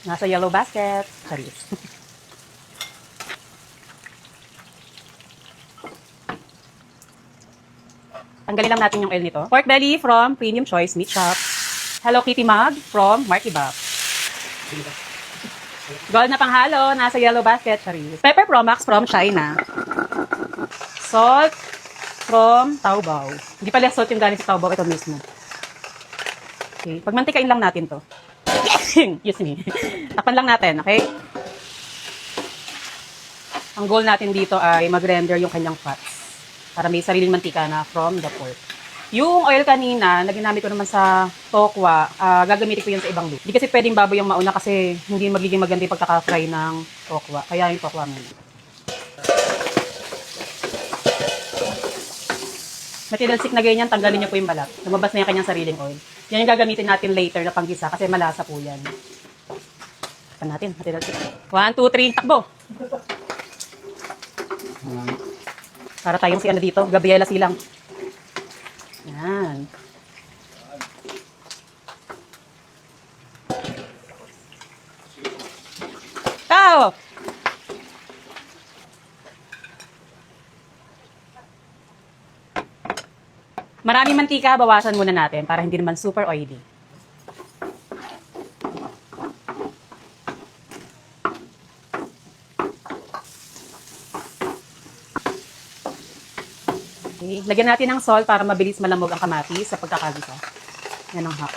Nasa yellow basket. Charis. Tanggalin lang natin yung oil nito. Pork belly from Premium Choice Meat Shop. Hello Kitty mug from Marky Bob. Gold na panghalo, nasa yellow basket. Charis. Pepper Promax from China. Salt from Taobao. Hindi pala salt yung galing sa Taobao, ito mismo. Okay, pagmantikain lang natin to. Excuse me. Takpan lang natin, okay? Ang goal natin dito ay mag-render yung kanyang fats para may sariling mantika na from the pork. Yung oil kanina, na ginamit ko naman sa tokwa, gagamitin ko yun sa ibang luto. Hindi kasi pwedeng baboy yung mauna kasi hindi magiging maganda yung pagkaka-fry ng tokwa. Kaya yung tokwa muna. Matinalsik na ganyan, tanggalin niyo po yung balat. Lumabas na yung kanyang sariling oil. Yan yung gagamitin natin later na panggisa kasi malasa po yan. Tapan natin, matinalsik. 1, 2, 3, takbo! Para tayong si ano dito, Gabriela Silang. Yan. Tao! Maraming mantika, bawasan muna natin para hindi naman super oily. Okay. Lagyan natin ng salt para mabilis malamog ang kamatis sa pagkakagisa. Yan ang hack.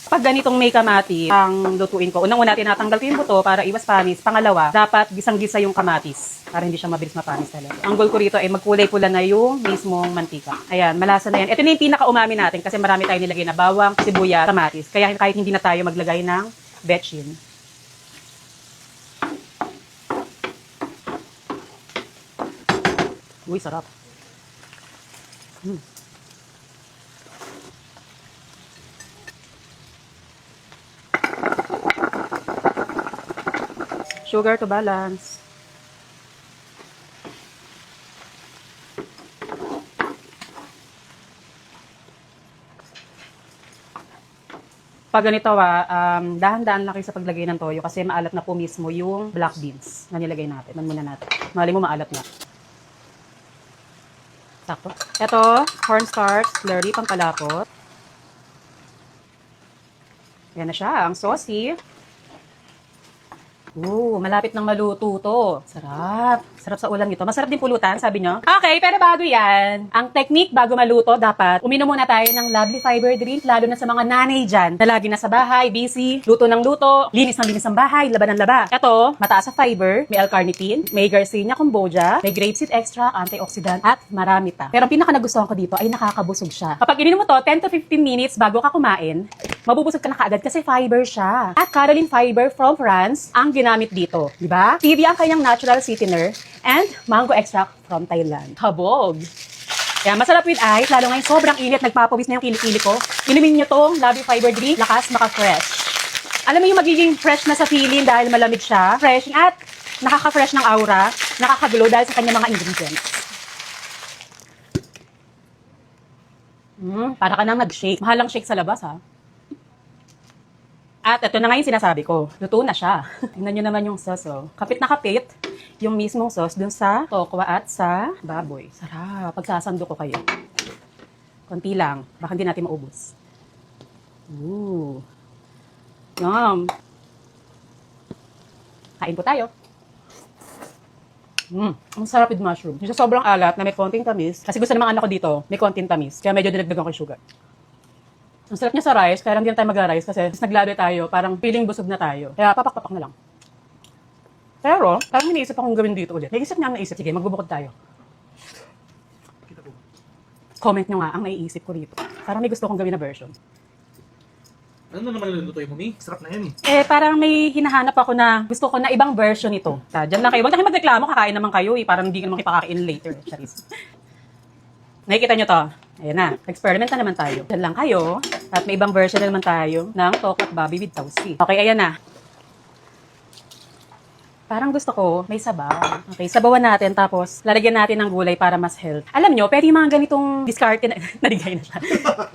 Pag ganitong may kamatis, ang lutuin ko, unang-una tinatanggal ko yung buto para iwas panis. Pangalawa, dapat gisang-gisa yung kamatis para hindi siya mabilis mapanis talaga. Ang goal ko rito ay magkulay pula na yung mismong mantika. Ayan, malasa na yan. Ito na yung pinaka-umami natin kasi marami tayo nilagay na bawang, sibuyas, kamatis. Kaya kahit hindi na tayo maglagay ng betchin. Uy, sarap. Sugar to balance. Pag ganito dahan-dahan lang kayo sa paglagay ng toyo kasi maalat na po mismo yung black beans na nilagay natin. Man muna natin. Mali mo maalat na. Sakto. Ito, cornstarch, slurry, pampalapot. Yan na siya, ang saucy. Malapit nang maluto to. Sarap. Sarap sa ulam nito. Masarap din pulutan, sabi nyo. Okay, pero bago yan, ang technique bago maluto, dapat uminom muna tayo ng lovely fiber drink, lalo na sa mga nanay dyan, na lagi nasa bahay, busy, luto ng luto, linis ng bahay, laban ng laba. Ito, mataas sa fiber, may L-carnitine, may Garcinia kombucha, may grapeseed extract, antioxidant, at marami pa. Pero ang pinaka-nagustuhan ko dito ay nakakabusog siya. Kapag ininom mo to, 10 to 15 minutes bago ka kumain, mabubusog ka na kaagad kasi fiber siya. At Caroline Fiber from France ang ginamit dito. Diba? Stevia ang kanyang natural sweetener and mango extract from Thailand. Habog! Kaya masarap with ice, lalo ngayon sobrang init, nagpapawis na yung kilikili ko. Inumin nyo tong Lovely Fiber Drink, lakas maka-fresh. Alam mo yung magiging fresh na sa feeling dahil malamig siya, fresh at nakaka-fresh ng aura, nakaka-glow dahil sa kanyang mga ingredients. Para ka nang nag-shake. Mahalang shake sa labas ha. At ito na nga yung sinasabi ko. Luto na siya. Tingnan nyo naman yung sauce. Oh. Kapit na kapit yung mismong sauce dun sa tokwa at sa baboy. Sarap. Pagsasando ko kayo. Konti lang. Baka hindi natin maubos. Ooh. Yum. Kain po tayo. Ang sarap with mushroom. Yung sobrang alat na may konting tamis. Kasi gusto naman anak ko dito, may konting tamis. Kaya medyo dinagdagan ko yung sugar. Ang sarap niya sa rice, kaya lang din tayo mag-rice kasi naglabi tayo, parang feeling busog na tayo. Kaya papak-papak na lang. Pero, parang iniisip akong gawin dito ulit. Naisip niya ang naisip. Sige, magbubukod tayo. Comment nyo nga ang naiisip ko rito. Parang may gusto kong gawin na version. Ano naman nilulutuin mo, Mi? Sarap na yan Parang may hinahanap ako na gusto ko na ibang version ito. Diyan lang kayo. Huwag na kayo magreklamo, kakain naman kayo. Parang hindi ka naman kipakain later. Charis. Nakikita nyo to? Ayan na. Experiment na naman tayo. Diyan lang kayo. At may ibang version na naman tayo ng tokwa at baboy with tausi. Okay, ayan na. Parang gusto ko may sabaw. Okay, sabawan natin tapos lalagyan natin ng gulay para mas health. Alam nyo, pwede yung mga ganitong diskarte na naligay na siya.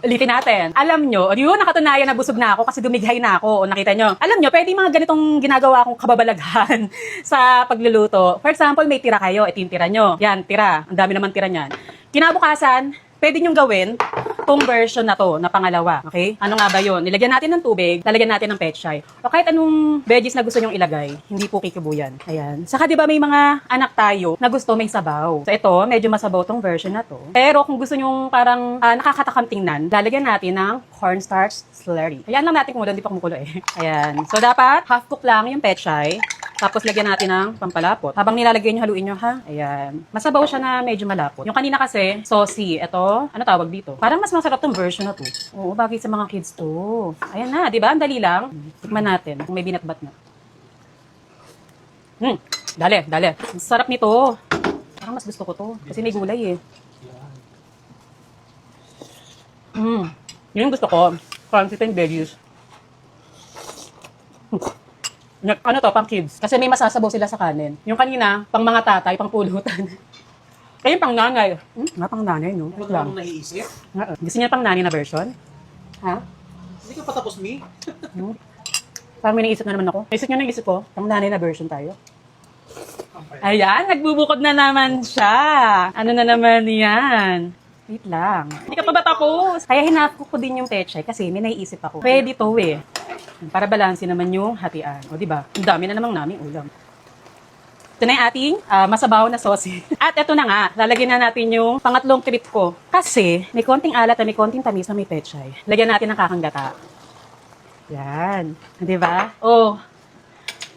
Ulitin natin. Alam nyo, yun nakatunayan na busog na ako kasi dumighay na ako. O nakita nyo. Alam nyo, pwede yung mga ganitong ginagawa akong kababalaghan sa pagluluto. For example, may tira kayo, ito yung tira nyo. Yan, tira. Ang dami naman tira niyan. Kinabukasan, pwede nyong gawin tong version na to, na pangalawa. Okay? Ano nga ba yun? Nilagyan natin ng tubig, lalagyan natin ng pechay. O kahit anong veggies na gusto nyong ilagay, hindi po kikibuyan. Ayan. Saka di ba may mga anak tayo na gusto may sabaw. So ito, medyo masabaw tong version na to. Pero kung gusto nyong parang nakakatakam tingnan, lalagyan natin ng cornstarch slurry. Ayan lang natin kumulo, hindi pa kumukulo eh. Ayan. So dapat half cook lang yung pechay. Tapos lagyan natin ng pampalapot. Habang nilalagay nyo, haluin nyo ha. Ayan. Masabaw siya na medyo malapot. Yung kanina kasi, saucy. Ito, ano tawag dito? Parang mas masarap tong version na to. Oo, bagay sa mga kids to. Ayan na, di ba? Ang dali lang. Tikman natin kung may binatbat na. Dali. Ang sarap nito. Parang mas gusto ko to. Kasi may gulay eh. Yun yung gusto ko. Crunchy and veggies. Ano to, pang kids. Kasi may masasabaw sila sa kanin. Yung kanina, pang mga tatay, pang pulutan. Kaya yung pang nanay. Nga pang nanay, no? Ano Wait lang. mong naiisip? Gusto niya pang nanay na version? Ha? Hindi ka patapos, Mi. Parang may naisip na naman ako. Naisip niyo na isip ko, pang nanay na version tayo. Ayan, nagbubukod na naman siya. Ano na naman yan? Wait lang. Hindi ka pa ba tapos? Kaya hinako ko din yung pechay kasi may naiisip ako. Pwede to eh. Para balansin naman yung hatian. O, di ba? Ang dami na namang naming ulam. Ito na yung ating masabaw na sauce. At ito na nga, lalagyan na natin yung pangatlong trip ko. Kasi may konting alat at may konting tamis na may pechay. Lagyan natin ng kakanggata. Yan. Di ba? Oh,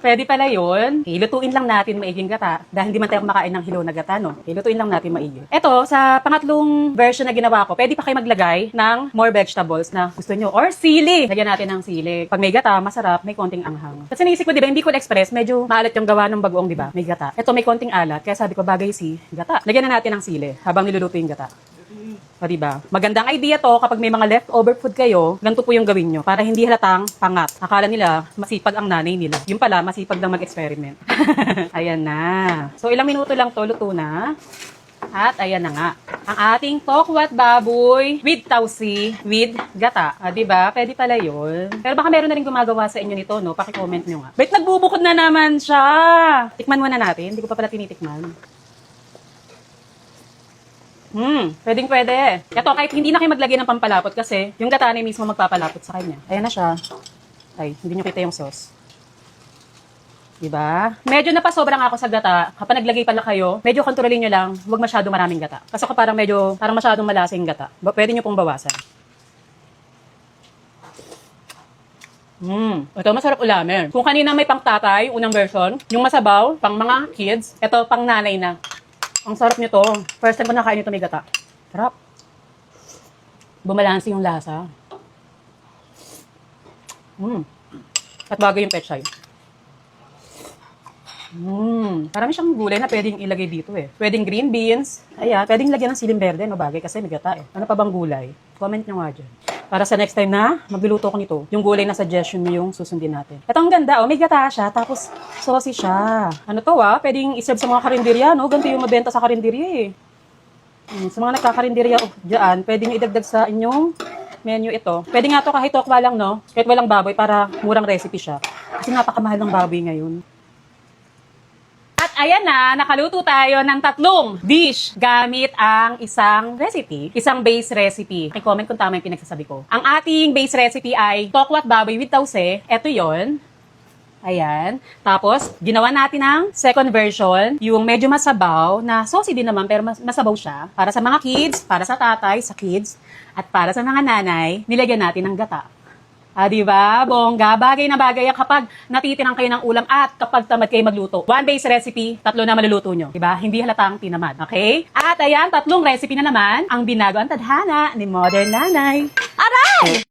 pwede pala yun. Ilutuin lang natin maiging gata. Dahil hindi man tayo kumakain ng hilaw na gata, no? Ilutuin lang natin maigi. Ito, sa pangatlong version na ginawa ko, pwede pa kayo maglagay ng more vegetables na gusto nyo. Or sili. Lagyan natin ng sili. Pag may gata, masarap, may konting anghang. Kasi naisip ko, di ba, hindi ko express, medyo maalat yung gawa ng bagoong, di ba? May gata. Ito, may konting alat. Kaya sabi ko, bagay si gata. Lagyan na natin ng sili habang niluluto yung gata. O, diba? Magandang idea to kapag may mga leftover food kayo, ganito po yung gawin nyo para hindi halatang pangat. Akala nila, masipag ang nanay nila. Yung pala, masipag lang mag-experiment. Ayan na. So, ilang minuto lang to, luto na. At ayan na nga. Ang ating tokwat baboy with tausi, with gata. Diba? Pwede pala yun. Pero baka meron na rin gumagawa sa inyo nito, no? Paki-comment nyo nga. Wait, nagbubukod na naman siya! Tikman muna natin. Hindi ko pa pala tinitikman. Pwedeng pwede. Ito, kahit hindi na kayo maglagay ng pampalapot kasi yung gata na mismo magpapalapot sa kanya. Ayan na siya. Ay, hindi nyo kita yung sauce. Diba? Medyo napasobra nga ako sa gata. Kapag naglagay pala kayo, medyo kontrolin nyo lang, huwag masyado maraming gata. Kasi ako parang masyadong malasa yung gata. Pwede nyo pong bawasan. Ito, masarap ulamin. Kung kanina may pang tatay, unang version, yung masabaw, pang mga kids, ito, pang nanay na. Ang sarap nito. First time ko nakain ito may gata. Sarap. Bumalansi yung lasa. At bagay yung pechay. Parang siyang gulay na pwedeng ilagay dito eh. Pwedeng green beans. Ayan, pwedeng lagyan ng siling berde, no bagay kasi may gata eh. Ano pa bang gulay? Comment nyo nga dyan. Para sa next time na magluluto ko nito, yung gulay na suggestion nyo yung susundin natin. Ito ang ganda, oh, may gata siya, tapos saucy siya. Ano to pwedeng iserve sa mga karinderya, no? Ganito yung mabenta sa karinderya eh. Sa mga nagkakarinderya dyan, pwede nyo idagdag sa inyong menu ito. Pwede nga to kahit tokwa lang, no? Kahit walang baboy para murang recipe siya. Kasi napakamahal ng baboy ngayon. Ayan na, nakaluto tayo ng 3 dish gamit ang isang recipe, isang base recipe. I-comment kung tama yung pinagsasabi ko. Ang ating base recipe ay tokwat baboy with tausi. Ito yon. Ayan. Tapos, ginawa natin ang second version, yung medyo masabaw, na saucy din naman, pero masabaw siya. Para sa mga kids, para sa tatay, sa kids, at para sa mga nanay, nilagyan natin ng gata. Diba? Bongga. Bagay na bagay yan kapag natitirang kayo ng ulam at kapag tamad kayo magluto. 1 base recipe, 3 na maluluto nyo. Diba? Hindi halatang tinamad. Okay? At ayan, 3 recipe na naman ang binago ang tadhana ni Modern Nanay. Aray!